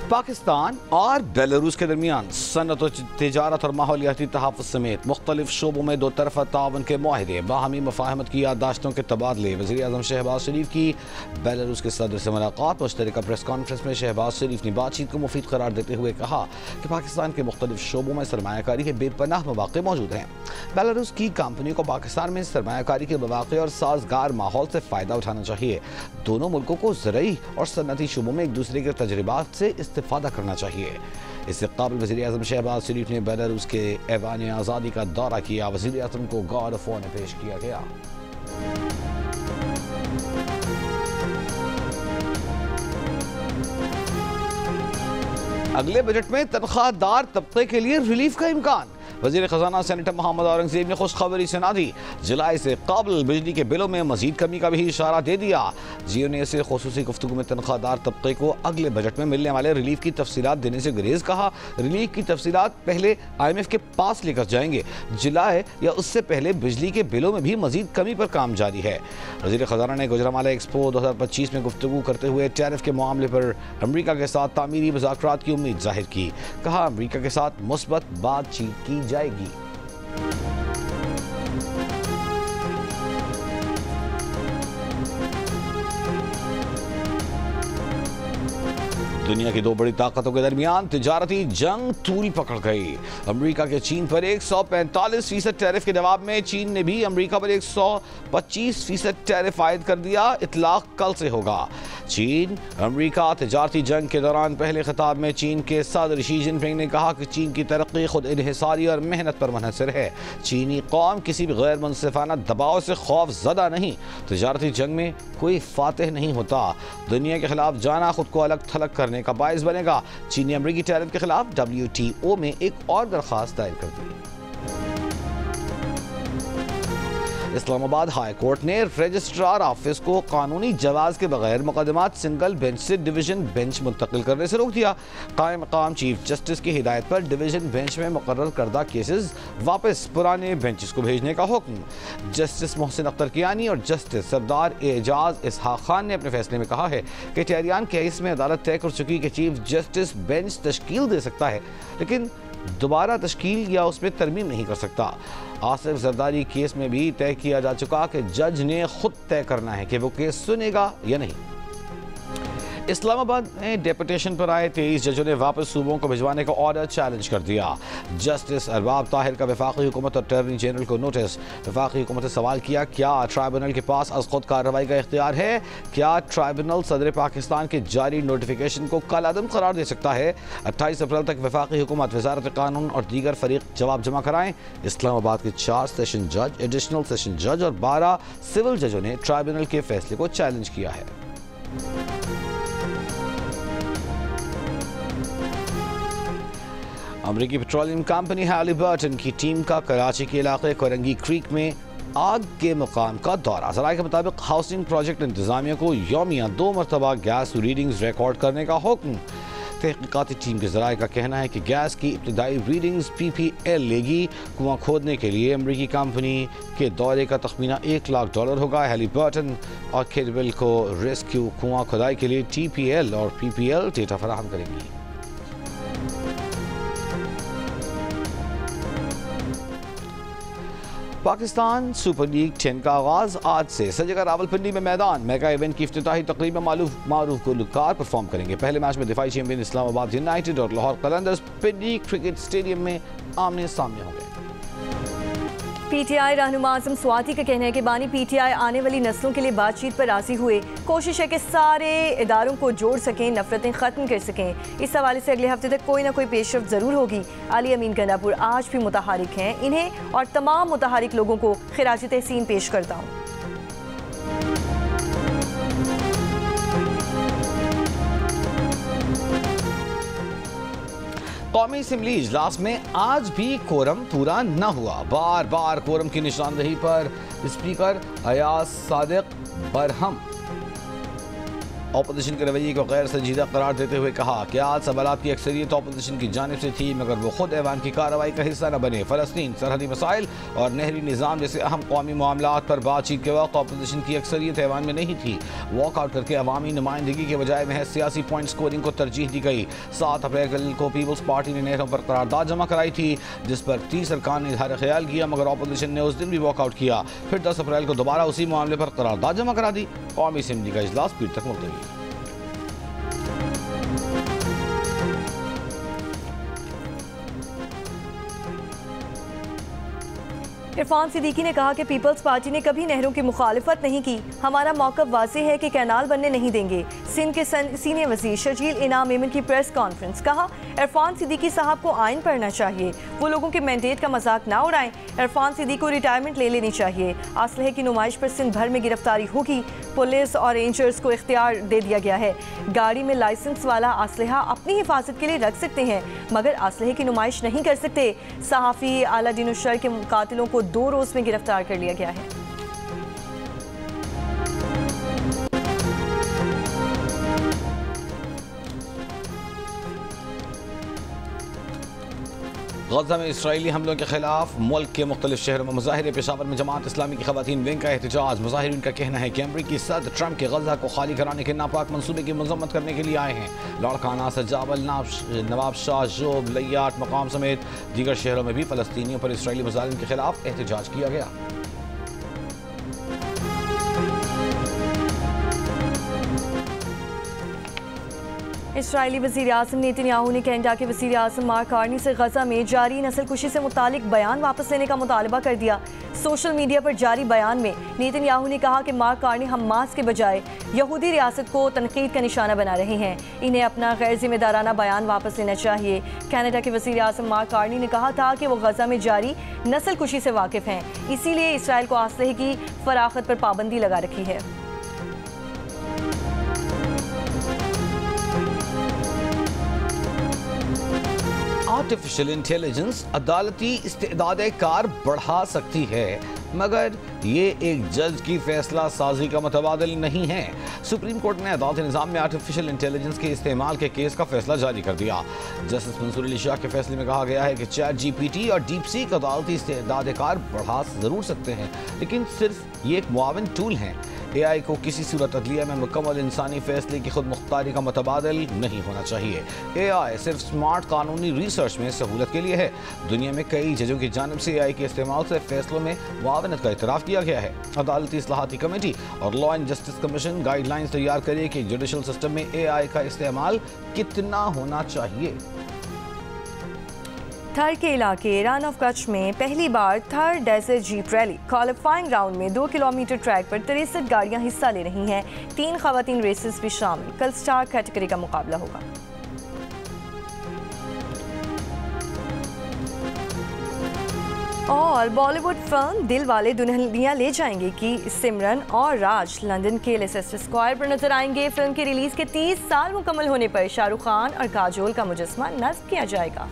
पाकिस्तान और बेलारूस के दरमियान सनत व तिजारत और माहौलियाती तहफ़्फ़ुज़ समेत मुख्तलिफ शोबों में दो तरफ़ा ताउन के मुआहदे, बाहमी मफ़ाहमत की याददाश्तों के तबादले। वज़ीर आज़म शहबाज शरीफ की बेलारूस के सदर से मुलाकात। मुश्तरका प्रेस कॉन्फ्रेंस में शहबाज शरीफ ने बातचीत को मुफीद करार देते हुए कहा कि पाकिस्तान के मुख्तलिफ शोबों में सरमायाकारी के बेपनाह मौक़े मौजूद हैं। बेलारूस की कंपनी को पाकिस्तान में सरमायाकारी के मौक़े और साजगार माहौल से फ़ायदा उठाना चाहिए। दोनों मुल्कों को ज़रई और सनती शोबों में एक दूसरे के तजर्बात से इस्तिफ़ादा करना चाहिए। इससे काबिल वज़ीर आज़म शहबाज शरीफ ने बेलारूस के ऐवान आज़ादी का दौरा किया। वज़ीर आज़म को गार्ड ऑफ ऑनर पेश किया गया। अगले बजट में तनख्वाहदार तबके के लिए रिलीफ का इम्कान। वज़ीर ख़जाना सेनेटर मोहम्मद औरंगज़ेब ने खुशखबरी सुना दी। जुलाई से काबिल बिजली के बिलों में मजीद कमी का भी इशारा दे दिया। जियो से खुसूसी गुफ्तगू में तनख्वाहदार तबके को अगले बजट में मिलने वाले रिलीफ की तफसीलात देने से गुरेज कहा। रिलीफ की तफसीलात पहले IMF के पास लेकर जाएंगे। जुलाई या उससे पहले बिजली के बिलों में भी मजीद कमी पर काम जारी है। वज़ीर ख़जाना ने गुजरामाला एक्सपो 2025 में गुफ्तगू करते हुए टैरिफ के मामले पर अमरीका के साथ तामीरी मुज़ाकरात की उम्मीद जाहिर की। कहा अमरीका के साथ मुस्बत बातचीत की जाएगी। दुनिया की दो बड़ी ताकतों के दरमियान तिजारती जंग तूल पकड़ गई। अमेरिका के चीन पर 145% टैरिफ के जवाब में चीन ने भी अमेरिका पर 125% टैरिफ आयद कर दिया। इतलाक कल से होगा। चीन अमेरिका तिजारती जंग के दौरान पहले खिताब में चीन के सदर शी जिनपिंग ने कहा कि चीन की तरक्की खुद इन्हिसारी और मेहनत पर मुनहसर है। चीनी कौम किसी भी गैर मुनसिफाना दबाव से खौफ ज़दा नहीं। तिजारती जंग में कोई फातिह नहीं होता। दुनिया के खिलाफ जाना खुद को अलग थलग करने का बायस बनेगा। चीन ने अमेरिकी टैरिफ के खिलाफ WTO में एक और दरखास्त दायर कर दी। इस्लामाबाद हाई कोर्ट ने रजिस्ट्रार ऑफिस को कानूनी जवाज के बगैर मुकदमात सिंगल बेंच से डिवीजन बेंच मुंतकिल करने से रोक दिया। कायम मकाम चीफ जस्टिस की हिदायत पर डिवीजन बेंच में मुकर्रर करदा केसेस वापस पुराने बेंचेस को भेजने का हुक्म। जस्टिस मोहसिन अख्तर कियानी और जस्टिस सरदार एजाज इसहाक खान ने अपने फैसले में कहा है कि टहरियान केस में अदालत तय कर चुकी कि चीफ जस्टिस बेंच तश्कील दे सकता है, लेकिन दोबारा तश्कील या उसमें तरमीम नहीं कर सकता। आसिफ जरदारी केस में भी तय किया जा चुका कि जज ने खुद तय करना है कि वो केस सुनेगा या नहीं। इस्लामाबाद में डेपुटेशन पर आए 23 जजों ने वापस सूबों को भिजवाने का ऑर्डर चैलेंज कर दिया। जस्टिस अरबाब ताहिर का वफाकी हुकूमत और अटॉर्नी जनरल को नोटिस। वफाकी हुकूमत ने सवाल किया, क्या ट्राइब्यूनल के पास अज़ खुद कार्रवाई का इख्तियार है? क्या ट्राइब्यूनल सदर पाकिस्तान के जारी नोटिफिकेशन को कलअदम करार दे सकता है? 28 अप्रैल तक वफाकी हुकूमत, वजारत कानून और दीगर फरीक जवाब जमा कराएं। इस्लामाबाद के 4 सेशन जज, एडिशनल सेशन जज और 12 सिविल जजों ने ट्राइब्यूनल के फैसले को चैलेंज किया है। अमेरिकी पेट्रोलियम कंपनी हैलिबर्टन की टीम का कराची के इलाके कोरंगी क्रीक में आग के मुकाम का दौरा। ज़राए के मुताबिक हाउसिंग प्रोजेक्ट इंतजामिया को यौमिया 2 मरतबा गैस रीडिंग्स रिकॉर्ड करने का हुक्म। तहकीकाती टीम के ज़राए का कहना है कि गैस की इब्तदाई रीडिंग्स PPL लेगी। कुआं खोदने के लिए अमेरिकी कंपनी के दौरे का तखमीना $1 लाख होगा। हैलिबर्टन और केडवेल को रेस्क्यू कुआं खुदाई के लिए TPL और PPL डेटा फराहम करेंगी। पाकिस्तान सुपर लीग 10 का आगाज आज से सजेगा रावलपिंडी में मैदान। मेगा इवेंट की इफ्तिताही तकरीब में मारूफ गुलकार परफॉर्म करेंगे। पहले मैच में दिफाई चैंपियन इस्लामाबाद यूनाइटेड और लाहौर कलंदर्स पिंडी क्रिकेट स्टेडियम में आमने सामने होंगे। PTI रहनुमा आज़म स्वाति का कहना है कि बानी PTI आने वाली नस्लों के लिए बातचीत पर राजी हुए। कोशिश है कि सारे इदारों को जोड़ सकें, नफरतें ख़त्म कर सकें। इस हवाले से अगले हफ्ते तक कोई ना कोई पेशरफ ज़रूर होगी। अली अमीन गंडापुर आज भी मुतहरिक हैं। इन्हें और तमाम मुतहरिक लोगों को खिराज तहसीन पेश करता हूँ। कौमी असम्बली इजलास में आज भी कोरम पूरा न हुआ। बार बार कोरम की निशानदही पर स्पीकर अयाज सादिक बरहम अपोजिशन के रवैये को गैर संजीदा करार देते हुए कहा कि आज सवालात की अक्सरियत अपोजिशन की जानिब से थी, मगर वो खुद ऐवान की कार्रवाई का हिस्सा न बने। फ़लस्तीन, सरहदी मसाइल और नहरी निज़ाम जैसे अहम कौमी मामलात पर बातचीत के वक्त अपोजिशन की अक्सरियत ऐवान में नहीं थी। वॉकआउट करके अवामी नुमाइंदगी के बजाय महज सियासी पॉइंट स्कोरिंग को तरजीह दी गई। 7 अप्रैल को पीपल्स पार्टी ने नहरों पर करारदाद जमा कराई थी, जिस पर 30 अरकान ने इज़हार ख्याल किया, मगर अपोजिशन ने उस दिन भी वॉकआउट किया। फिर 10 अप्रैल को दोबारा उसी मामले पर करारदाद जमा करा दी। कौमी असेंबली का इजलास पीर तक मुलतवी। इरफान सिद्दीकी ने कहा कि पीपल्स पार्टी ने कभी नहरों की मुखालिफत नहीं की। हमारा मौक़िफ़ वाज़ेह है कि कैनाल बनने नहीं देंगे। सिंध के सीनियर वज़ीर शर्जील इनाम मेमन की प्रेस कॉन्फ्रेंस। कहा, इरफान सिद्दीकी साहब को आइन पढ़ना चाहिए, वो लोगों के मैंडेट का मजाक ना उड़ाएं। इरफान सिद्दीकी को रिटायरमेंट ले लेनी चाहिए। असलहे की नुमाइश पर सिंध भर में गिरफ्तारी होगी। पुलिस और रेंजर्स को इख्तियार दे दिया गया है। गाड़ी में लाइसेंस वाला असलहा अपनी हिफाजत के लिए रख सकते हैं, मगर असलहे की नुमाइश नहीं कर सकते। सहाफ़ी आलादीन उशर के कातिलों को 2 रोज़ में गिरफ्तार कर लिया गया है। गज़ा में इसराइली हमलों के खिलाफ मुल्क के मुख्तलिफ शहरों में मुजाहिरे। पेशावर में जमात इस्लामी की खवातीन विंग का एहतजाज। मुजाहिरीन का कहना है कि अमरीकी सदर ट्रंप के गज़ा को खाली कराने के नापाक मनसूबे की मजम्मत करने के लिए आए हैं। लाड़काना, सजावल, नवाब शाह, जोब, लैयाट मकाम समेत दीगर शहरों में भी फ़लस्तीनियों पर इसराइली मुजालिम के खिलाफ एहतजाज किया गया। इसराइली वज़ीर आज़म नेतन्याहू ने कनाडा के वज़ीर आज़म मार्क कार्नी से गज़ा में जारी नस्लकुशी से मुतालिक बयान वापस लेने का मुतालबा कर दिया। सोशल मीडिया पर जारी बयान में नेतन्याहू ने कहा कि मार्क कार्नी हमास के बजाय यहूदी रियासत को तनकीद का निशाना बना रहे हैं। इन्हें अपना गैर जिम्मेदाराना बयान वापस लेना चाहिए। कनाडा के वज़ीर आज़म मार्क कार्नी ने कहा था कि वो गज़ा में जारी नस्लकुशी से वाकिफ़ हैं, इसीलिए इसराइल को असलहे की फराखत पर पाबंदी लगा रखी है। आर्टिफिशियल इंटेलिजेंस अदालती इस्तेदाद कार बढ़ा सकती है, मगर ये एक जज की फैसला साजी का मुतबादिल नहीं है। सुप्रीम कोर्ट ने अदालती निज़ाम में आर्टिफिशियल इंटेलिजेंस के इस्तेमाल के केस का फैसला जारी कर दिया। जस्टिस मंसूर अली शाह के फैसले में कहा गया है कि ChatGPT और DeepSeek अदालती इस्तेदाद कार बढ़ा ज़रूर सकते हैं, लेकिन सिर्फ ये एक मुआविन टूल हैं। AI को किसी सूरत अदलिया में मुकम्मल इंसानी फैसले की खुद मुख्तारी का मुतबादिल नहीं होना चाहिए। AI सिर्फ स्मार्ट कानूनी रिसर्च में सहूलत के लिए है। दुनिया में कई जजों की जानिब से AI के इस्तेमाल से फैसलों में मुआवनत का इतराफ़ किया गया है। अदालती इस्लाहाती कमेटी और law and justice commission guidelines तैयार करे कि जुडिशल सिस्टम में AI का इस्तेमाल कितना होना चाहिए। थर के इलाके रन ऑफ कच्छ में पहली बार Thar desert jeep rally qualifying round में 2 किलोमीटर ट्रैक पर 63 गाड़ियां हिस्सा ले रही हैं। 3 खवातीन रेसेस भी शामिल। कल स्टार कैटेगरी का मुकाबला होगा। और बॉलीवुड फिल्म दिल वाले दुल्हनिया ले जाएंगे की सिमरन और राज लंदन के लेसेस्टर स्क्वायर पर नजर आएंगे। फिल्म के रिलीज के 30 साल मुकम्मल होने पर शाहरुख खान और काजोल का मुजस्समा नस्ब किया जाएगा।